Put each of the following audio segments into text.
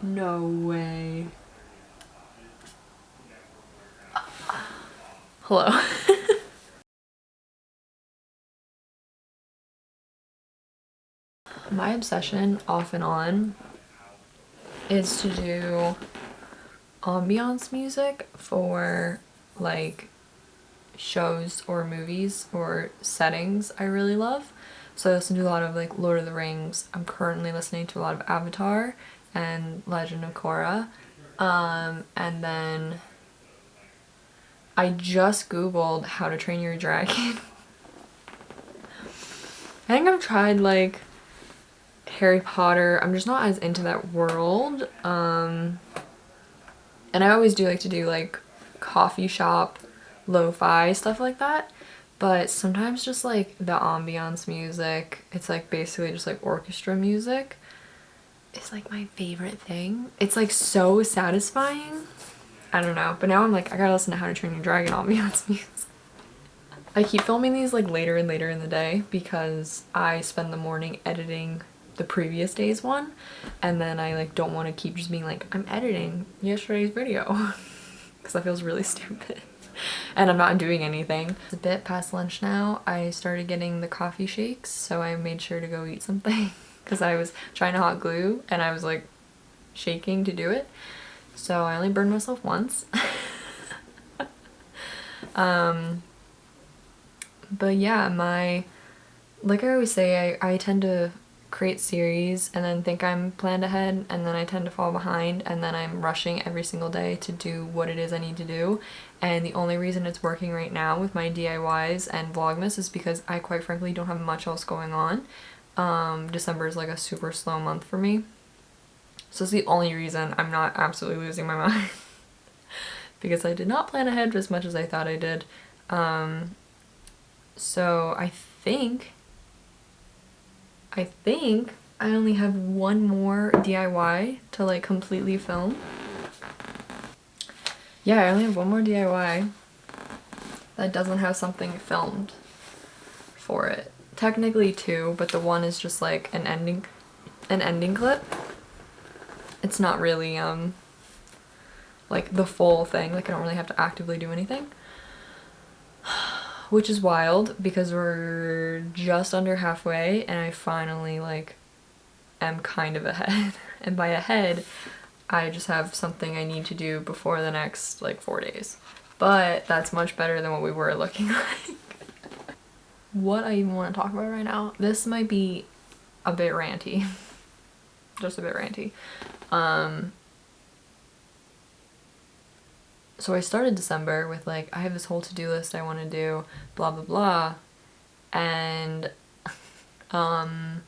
No way. Hello. My obsession off and on is to do ambiance music for like shows or movies or settings I really love. So I listen to a lot of like Lord of the Rings. I'm currently listening to a lot of Avatar and Legend of Korra. And then I just googled How to Train Your Dragon. I think I've tried like Harry Potter. I'm just not as into that world. And I always do like to do like coffee shop, lo-fi, stuff like that. But sometimes just like the ambiance music, it's like basically just like orchestra music, is like my favorite thing. It's like so satisfying. I don't know. But now I'm like, I gotta listen to How to Train Your Dragon ambiance music. I keep filming these like later and later in the day because I spend the morning editing the previous day's one, and then I like don't want to keep just being like, I'm editing yesterday's video because that feels really stupid and I'm not doing anything. It's a bit past lunch now. I started getting the coffee shakes, so I made sure to go eat something because I was trying to hot glue and I was like shaking to do it, so I only burned myself once. But yeah, like I always say, I tend to create series and then think I'm planned ahead, and then I tend to fall behind, and then I'm rushing every single day to do what it is I need to do. And the only reason it's working right now with my DIYs and Vlogmas is because I quite frankly don't have much else going on. December is like a super slow month for me. So it's the only reason I'm not absolutely losing my mind. Because I did not plan ahead as much as I thought I did. So I think I only have one more DIY to like completely film. Yeah, I only have one more DIY that doesn't have something filmed for it. Technically two, but the one is just like an ending clip. It's not really like the full thing, like I don't really have to actively do anything. Which is wild because we're just under halfway and I finally like am kind of ahead. And by ahead, I just have something I need to do before the next like 4 days. But that's much better than what we were looking like. What I even want to talk about right now, this might be a bit ranty. Just a bit ranty. So I started December with like, I have this whole to-do list I want to do, blah blah blah, and I'm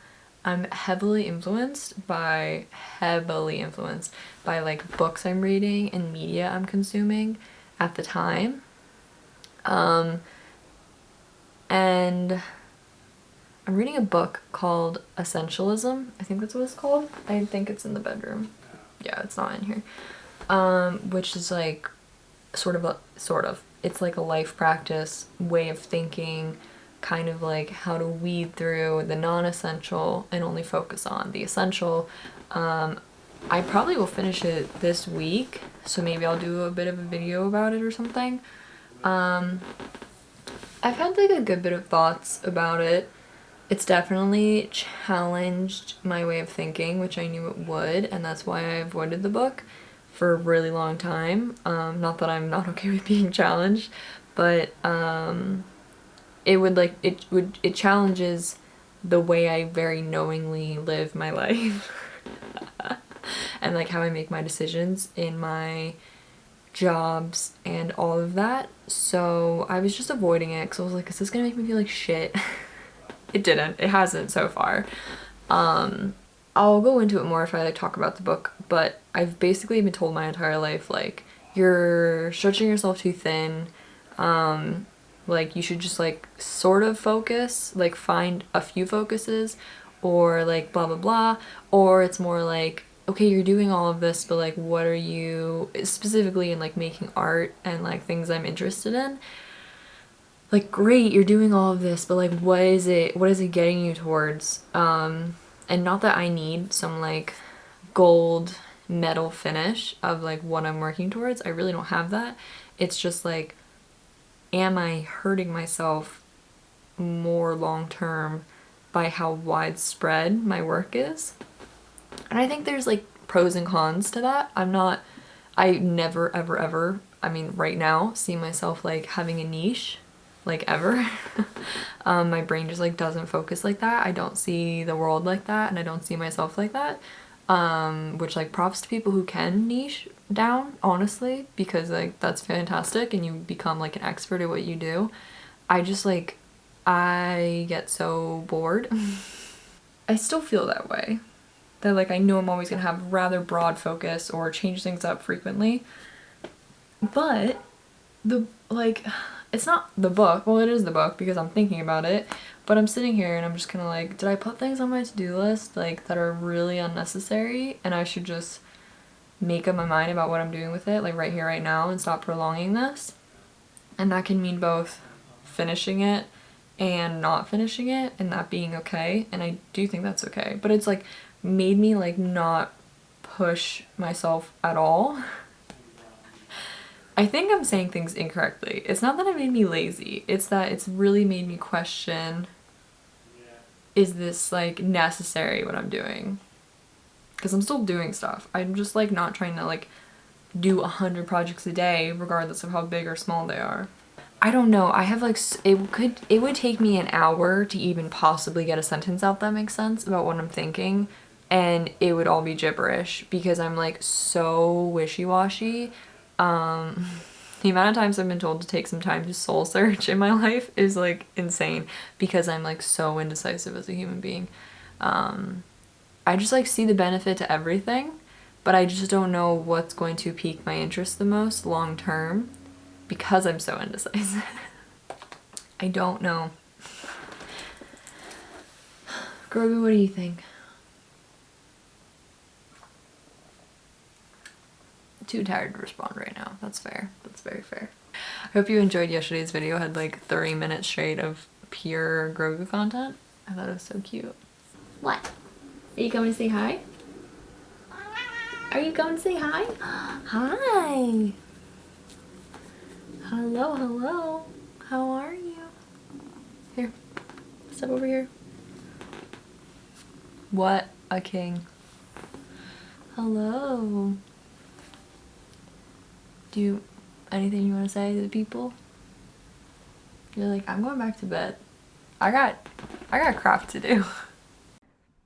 heavily influenced by like books I'm reading and media I'm consuming at the time. And I'm reading a book called Essentialism. I think that's what it's called. I think it's in the bedroom. Yeah, it's not in here. Which is like sort of it's like a life practice way of thinking, kind of like how to weed through the non-essential and only focus on the essential. I probably will finish it this week, so maybe I'll do a bit of a video about it or something. I've had like a good bit of thoughts about it. It's definitely challenged my way of thinking, which I knew it would, and that's why I avoided the book for a really long time. Not that I'm not okay with being challenged, but it challenges the way I very knowingly live my life and like how I make my decisions in my jobs and all of that. So I was just avoiding it because I was like, is this gonna make me feel like shit? It didn't. It hasn't so far. I'll go into it more if I like talk about the book, but I've basically been told my entire life like, you're stretching yourself too thin. Like you should just like sort of focus, like find a few focuses, or like blah blah blah, or it's more like, okay, you're doing all of this, but like what are you, specifically in like making art and like things I'm interested in, like great, you're doing all of this, but like what is it getting you towards? And not that I need some like gold metal finish of like what I'm working towards. I really don't have that. It's just like, am I hurting myself more long term by how widespread my work is? And I think there's like pros and cons to that. I never ever ever, I mean right now, see myself like having a niche, like ever. My brain just like doesn't focus like that. I don't see the world like that, and I don't see myself like that. Which like props to people who can niche down, honestly, because like that's fantastic and you become like an expert at what you do. I just like, I get so bored. I still feel that way. That like I know I'm always gonna have rather broad focus or change things up frequently. But the like, it's not the book. Well, it is the book because I'm thinking about it. But I'm sitting here and I'm just kind of like, did I put things on my to-do list like that are really unnecessary and I should just make up my mind about what I'm doing with it like right here, right now, and stop prolonging this? And that can mean both finishing it and not finishing it, and that being okay. And I do think that's okay. But it's like made me like not push myself at all. I think I'm saying things incorrectly. It's not that it made me lazy. It's that it's really made me question, is this like necessary what I'm doing? Because I'm still doing stuff. I'm just like not trying to like do 100 projects a day regardless of how big or small they are. I don't know. I have like, it would take me an hour to even possibly get a sentence out that makes sense about what I'm thinking, and it would all be gibberish because I'm like so wishy-washy. The amount of times I've been told to take some time to soul search in my life is like insane because I'm like so indecisive as a human being. I just like see the benefit to everything, but I just don't know what's going to pique my interest the most long term because I'm so indecisive. I don't know. Grogu, what do you think? Too tired to respond right now. That's fair. That's very fair. I hope you enjoyed yesterday's video. It had like 30 minutes straight of pure Grogu content. I thought it was so cute. What? Are you coming to say hi? Are you coming to say hi? Hi. Hello, hello. How are you? Here. Step over here. What a king. Hello. Do you, anything you want to say to the people? You're like, I'm going back to bed. I got crap to do.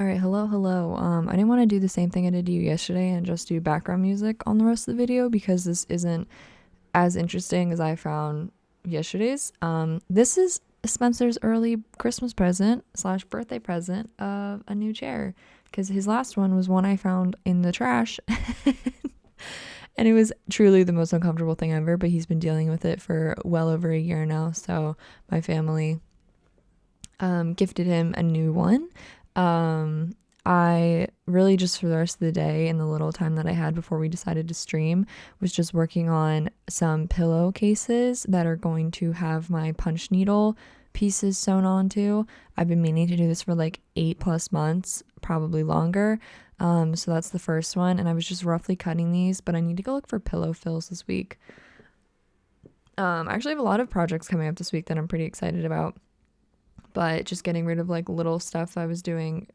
Alright, hello. I didn't want to do the same thing I did to you yesterday and just do background music on the rest of the video because this isn't as interesting as I found yesterday's. This is Spencer's early Christmas present / birthday present of a new chair because his last one was one I found in the trash. And it was truly the most uncomfortable thing ever, but he's been dealing with it for well over a year now. So my family gifted him a new one. I really just for the rest of the day and the little time that I had before we decided to stream was just working on some pillowcases that are going to have my punch needle pieces sewn onto. I've been meaning to do this for like 8+ months, probably longer. So that's the first one, and I was just roughly cutting these, but I need to go look for pillow fills this week. I actually have a lot of projects coming up this week that I'm pretty excited about, but just getting rid of like little stuff I was doing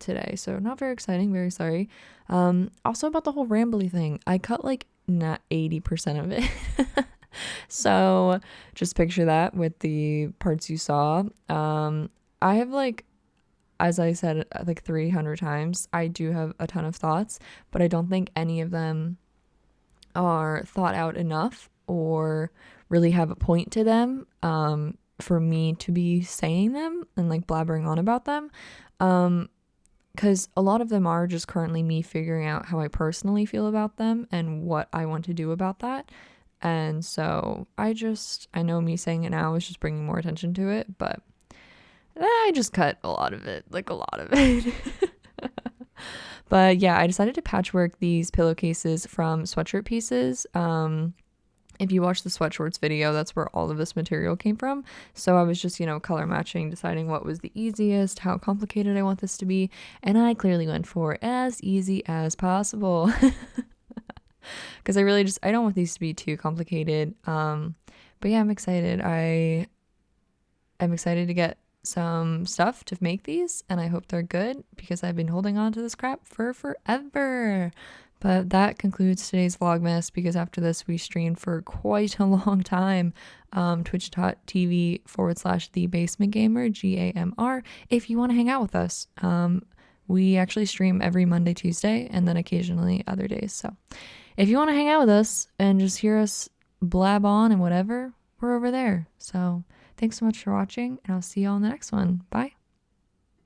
today, so not very exciting, very sorry. Also about the whole rambly thing, I cut like not 80% of it. So just picture that with the parts you saw. I have like, as I said like 300 times, I do have a ton of thoughts, but I don't think any of them are thought out enough or really have a point to them for me to be saying them and like blabbering on about them. Because a lot of them are just currently me figuring out how I personally feel about them and what I want to do about that. And so I know me saying it now is just bringing more attention to it, but I just cut a lot of it, like a lot of it. But yeah, I decided to patchwork these pillowcases from sweatshirt pieces. If you watch the sweatshorts video, that's where all of this material came from. So I was just, you know, color matching, deciding what was the easiest, how complicated I want this to be, and I clearly went for as easy as possible. Because I don't want these to be too complicated. But yeah, I'm excited. I'm excited to get some stuff to make these, and I hope they're good because I've been holding on to this crap for forever. But that concludes today's Vlogmas, because after this we stream for quite a long time. Twitch.tv/The Basement Gamer, GAMR, if you want to hang out with us. We actually stream every Monday, Tuesday, and then occasionally other days. So if you want to hang out with us and just hear us blab on and whatever, we're over there. So thanks so much for watching, and I'll see you all in the next one. Bye.